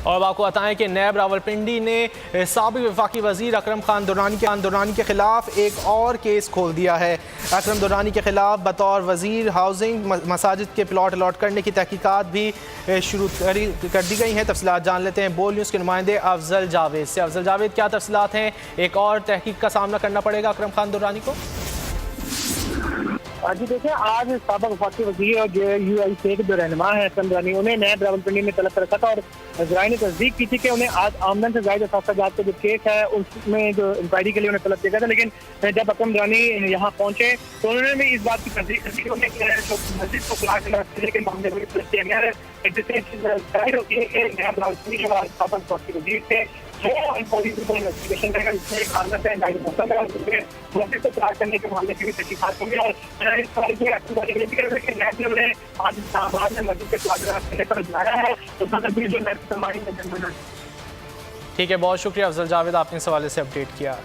और आपको बताएं कि नैब रावलपिंडी ने साबिक वफाकी वज़ीर अकरम खान दुरानी के खिलाफ एक और केस खोल दिया है। अकरम दुरानी के खिलाफ बतौर वज़ीर हाउसिंग मसाजिद के प्लॉट अलॉट करने की तहकीकात भी शुरू कर दी गई हैं। तफसीलात जान लेते हैं बोल न्यूज़ के नुमाइंदे अफजल जावेद से। अफजल जावेद, क्या तफसीलात हैं? एक और तहकीक का सामना करना पड़ेगा अकरम खान दुरानी को? जी देखिए, आज साबिक वफाकी वज़ीर और JUIC के जो रहनुमा है अकरम दुरानी, उन्हें नैब रावलपिंडी में तलब कर रखा था और ज़राए ने तस्दीक की थी कि उन्हें आज आमदन से ज़ायद असाफ़ाजात का जो केस है उसमें जो इंक्वायरी के लिए उन्हें तलब किया गया था। लेकिन जब अकरम दुरानी यहाँ पहुंचे तो उन्होंने भी इस बात की तस्दीक की कि उन्हें मस्जिद को प्लाट के मामले में तलब किया गया है। जिससे जाहिर होती है कि नैब रावलपिंडी के बाद साबिक वफाकी वज़ीर थे इन्वेस्टिगेशन करेगा, जिसमें एक आदत है मस्जिद को प्लाट करने के मामले की भी तहकीकात होगी। और इस बार की नैब ने उन्हें आज इस्लामाबाद में मस्जिद के प्लाट करने पर बुलाया है। तो जो नैब ठीक है, बहुत शुक्रिया अफजल जावेद, आपने इस हवाले से अपडेट किया।